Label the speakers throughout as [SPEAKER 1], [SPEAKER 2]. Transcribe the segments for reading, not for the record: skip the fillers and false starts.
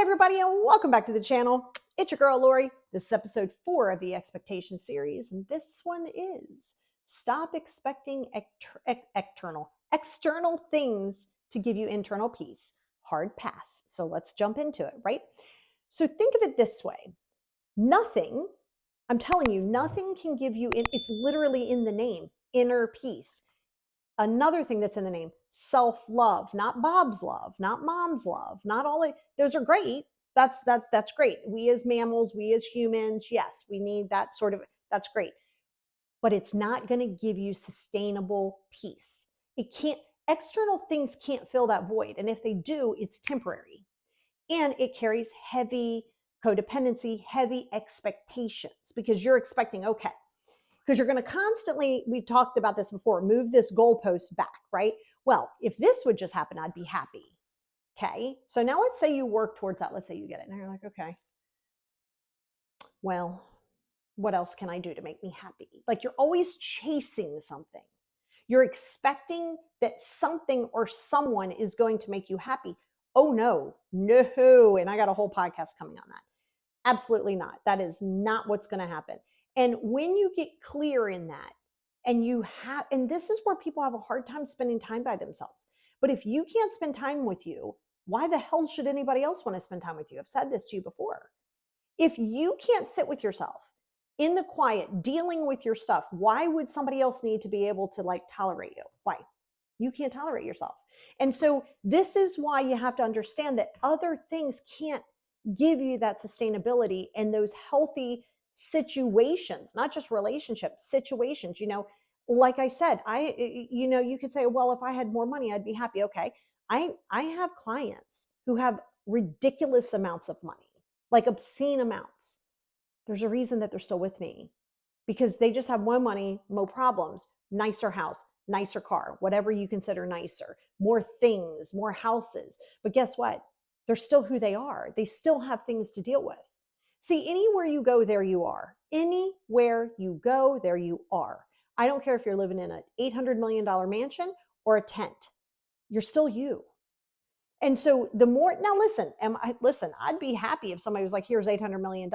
[SPEAKER 1] everybody, and welcome back to the channel. It's your girl, Lori. This is episode 4 of the Expectation series, and this one is Stop Expecting External Things to Give You Internal Peace. Hard pass. So let's jump into it, right? So think of it this way. Nothing, I'm telling you, nothing can give you, it's literally in the name, inner peace. Another thing that's in the name, self-love, not Bob's love, not mom's love, not all it. Those are great. That's great. We as mammals, we as humans, yes, we need that sort of, that's great. But it's not going to give you sustainable peace. It can't, external things can't fill that void. And if they do, it's temporary. And it carries heavy codependency, heavy expectations because you're expecting, okay, because you're going to constantly, we've talked about this before, move this goalpost back, right? Well, if this would just happen, I'd be happy. Okay. So now let's say you work towards that. Let's say you get it. And you're like, okay, well, what else can I do to make me happy? Like you're always chasing something. You're expecting that something or someone is going to make you happy. Oh, no. And I got a whole podcast coming on that. Absolutely not. That is not what's going to happen. And when you get clear in that, and this is where people have a hard time spending time by themselves. But if you can't spend time with you, why the hell should anybody else want to spend time with you? I've said this to you before. If you can't sit with yourself in the quiet, dealing with your stuff, why would somebody else need to be able to tolerate you? Why? You can't tolerate yourself. And so this is why you have to understand that other things can't give you that sustainability and those healthy situations, not just relationships, situations. Like I said, you could say, well, if I had more money, I'd be happy. Okay. I have clients who have ridiculous amounts of money, like obscene amounts. There's a reason that they're still with me because they just have more money, more problems, nicer house, nicer car, whatever you consider nicer, more things, more houses. But guess what? They're still who they are. They still have things to deal with. See, anywhere you go, there you are. Anywhere you go, there you are. I don't care if you're living in an $800 million mansion or a tent. You're still you. And so the more, now listen, I'd be happy if somebody was like, here's $800 million.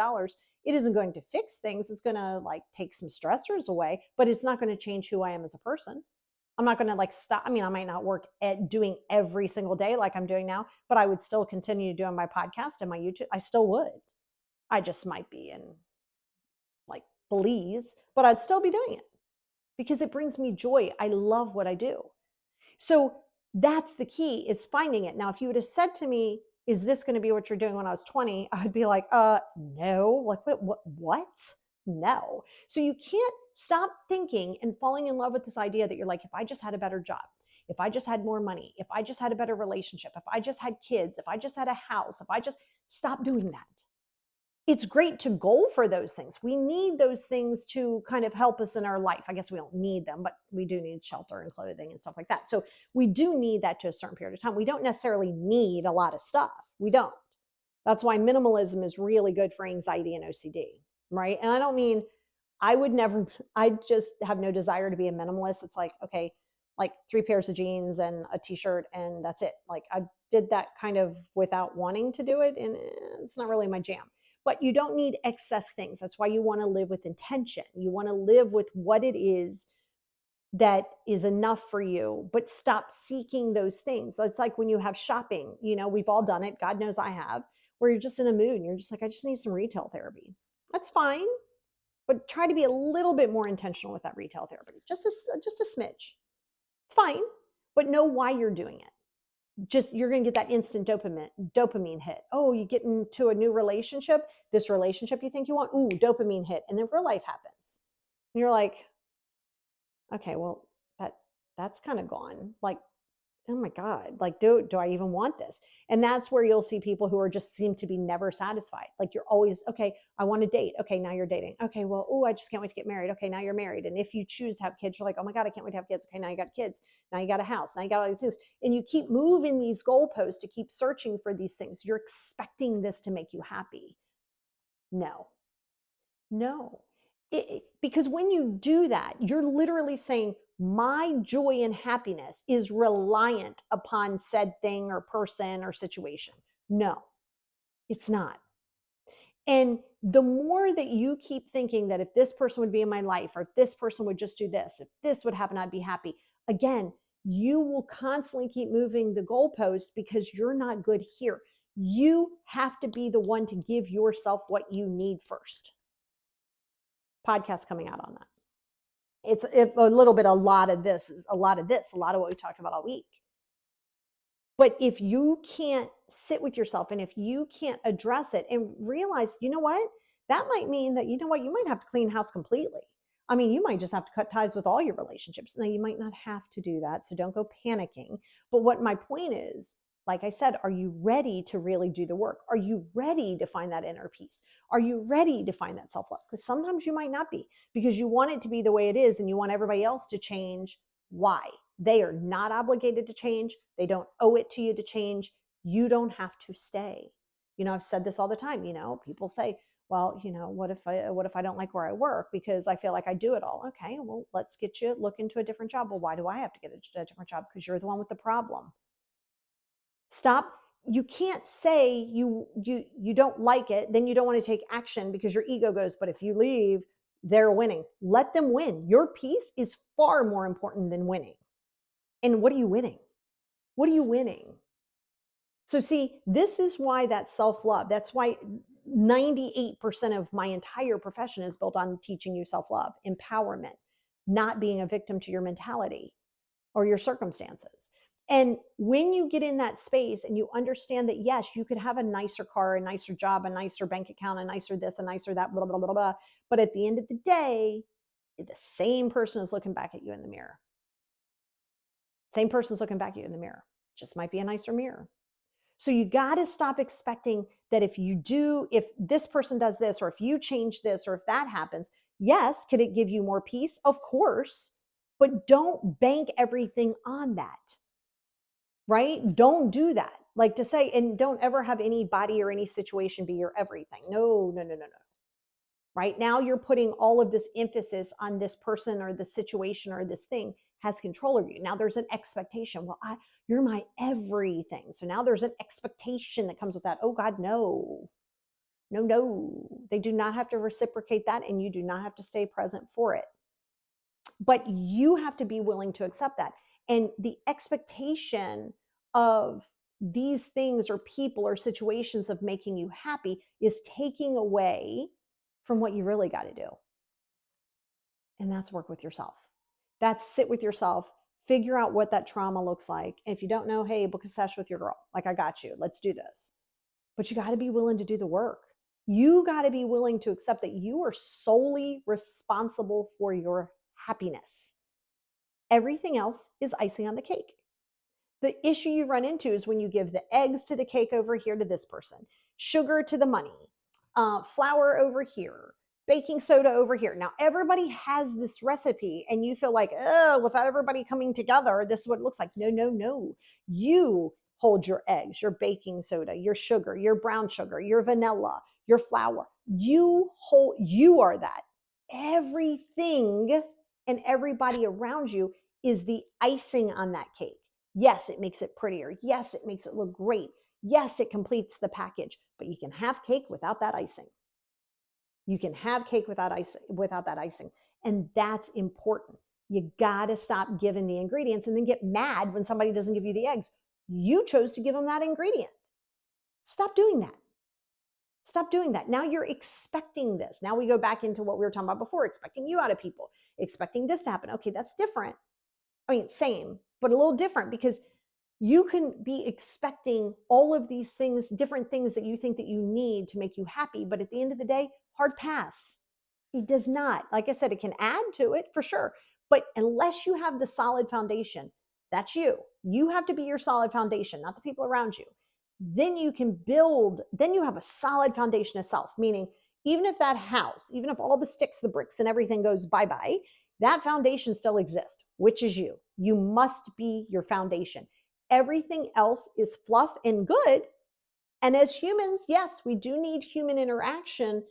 [SPEAKER 1] It isn't going to fix things. It's going to take some stressors away, but it's not going to change who I am as a person. I'm not going to stop. I mean, I might not work at doing every single day like I'm doing now, but I would still continue doing my podcast and my YouTube. I still would. I just might be in Belize, but I'd still be doing it because it brings me joy. I love what I do. So that's the key, is finding it. Now, if you would have said to me, is this going to be what you're doing when I was 20? I'd be like, no. What? No. So you can't stop thinking and falling in love with this idea that you're like, if I just had a better job, if I just had more money, if I just had a better relationship, if I just had kids, if I just had a house, if I just stop doing that. It's great to goal for those things. We need those things to kind of help us in our life. I guess we don't need them, but we do need shelter and clothing and stuff like that. So we do need that to a certain period of time. We don't necessarily need a lot of stuff. We don't. That's why minimalism is really good for anxiety and OCD, right? And I don't mean, I just have no desire to be a minimalist. It's like, okay, 3 pairs of jeans and a t-shirt and that's it. I did that kind of without wanting to do it, and it's not really my jam. But you don't need excess things. That's why you want to live with intention. You want to live with what it is that is enough for you, but stop seeking those things. It's like when you have shopping, we've all done it. God knows I have, where you're just in a mood and you're just like, I just need some retail therapy. That's fine. But try to be a little bit more intentional with that retail therapy. Just a smidge. It's fine, but know why you're doing it. You're going to get that instant dopamine hit. Oh, you get into a new relationship, this relationship you think you want, ooh, dopamine hit. And then real life happens. And you're like, okay, well, that's kind of gone. Oh my God, do I even want this? And that's where you'll see people who seem to be never satisfied. You're always, okay, I want to date. Okay, now you're dating. Okay, well, oh, I just can't wait to get married. Okay, now you're married. And if you choose to have kids, you're like, oh my God, I can't wait to have kids. Okay, now you got kids. Now you got a house. Now you got all these things. And you keep moving these goalposts to keep searching for these things. You're expecting this to make you happy. No. Because when you do that, you're literally saying, my joy and happiness is reliant upon said thing or person or situation. No, It's not. And the more that you keep thinking that if this person would be in my life, or if this person would just do this, if this would happen, I'd be happy. Again, you will constantly keep moving the goalpost because you're not good here. You have to be the one to give yourself what you need first. Podcast coming out on that. It's a little bit, a lot of what we talked about all week. But if you can't sit with yourself and if you can't address it and realize, you know what, that might mean that, you know what, you might have to clean house completely. I mean, you might just have to cut ties with all your relationships. Now, you might not have to do that, so don't go panicking. But what my point is, like I said, are you ready to really do the work? Are you ready to find that inner peace? Are you ready to find that self-love? Because sometimes you might not be, because you want it to be the way it is and you want everybody else to change. Why? They are not obligated to change. They don't owe it to you to change. You don't have to stay. I've said this all the time. People say, well, what if I don't like where I work because I feel like I do it all? Okay, well, let's get you look into a different job. Well, why do I have to get a different job? Because you're the one with the problem. Stop. You can't say you don't like it, then you don't want to take action because your ego goes, but if you leave, they're winning. Let them win. Your peace is far more important than winning. And what are you winning? What are you winning? So see, this is why that self-love, that's why 98% of my entire profession is built on teaching you self-love, empowerment, not being a victim to your mentality or your circumstances. And when you get in that space and you understand that, yes, you could have a nicer car, a nicer job, a nicer bank account, a nicer this, a nicer that, blah, blah, blah, blah. But at the end of the day, the same person is looking back at you in the mirror. Same person's looking back at you in the mirror. Just might be a nicer mirror. So you got to stop expecting that if this person does this, or if you change this, or if that happens, yes, could it give you more peace? Of course, but don't bank everything on that, right? Don't do that. Like to say, and don't ever have anybody or any situation be your everything. No, no, no, no, no. Right now you're putting all of this emphasis on this person or this situation or this thing has control over you. Now there's an expectation. Well, you're my everything. So now there's an expectation that comes with that. Oh God, no, no, no. They do not have to reciprocate that, and you do not have to stay present for it. But you have to be willing to accept that. And the expectation of these things or people or situations of making you happy is taking away from what you really got to do. And that's work with yourself. That's sit with yourself, figure out what that trauma looks like. And if you don't know, hey, book a session with your girl. Like, I got you. Let's do this. But you got to be willing to do the work. You got to be willing to accept that you are solely responsible for your happiness. Everything else is icing on the cake. The issue you run into is when you give the eggs to the cake over here to this person, sugar to the money, flour over here, baking soda over here. Now, everybody has this recipe, and you feel like, oh, without everybody coming together, this is what it looks like. No, no, no. You hold your eggs, your baking soda, your sugar, your brown sugar, your vanilla, your flour. You are that. Everything and everybody around you is the icing on that cake. Yes, it makes it prettier. Yes, it makes it look great. Yes, it completes the package, but you can have cake without that icing. You can have cake without that icing. And that's important. You got to stop giving the ingredients and then get mad when somebody doesn't give you the eggs. You chose to give them that ingredient. Stop doing that. Stop doing that. Now you're expecting this. Now we go back into what we were talking about before, expecting you out of people, expecting this to happen. Okay, that's different. I mean, same, but a little different, because you can be expecting all of these things, different things that you think that you need to make you happy. But at the end of the day, hard pass. It does not. Like I said, it can add to it for sure. But unless you have the solid foundation, that's you. You have to be your solid foundation, not the people around you. Then you can build, then you have a solid foundation of self, meaning even if that house, even if all the sticks, the bricks, and everything goes bye-bye, that foundation still exists, which is you. You must be your foundation. Everything else is fluff and good. And as humans, yes, we do need human interaction,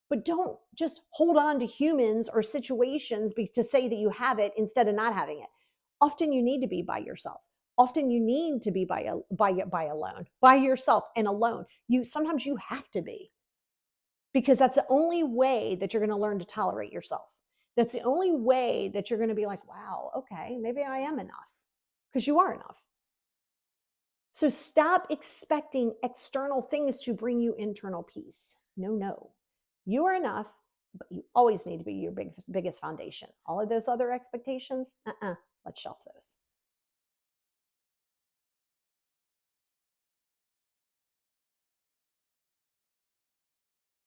[SPEAKER 1] but don't just hold on to humans or situations to say that you have it instead of not having it. Often you need to be by yourself. Often you need to be by alone, by yourself and alone. Sometimes you have to be, because that's the only way that you're going to learn to tolerate yourself. That's the only way that you're going to be like, wow, okay, maybe I am enough, because you are enough. So stop expecting external things to bring you internal peace. No, no. You are enough, but you always need to be your biggest foundation. All of those other expectations, let's shelf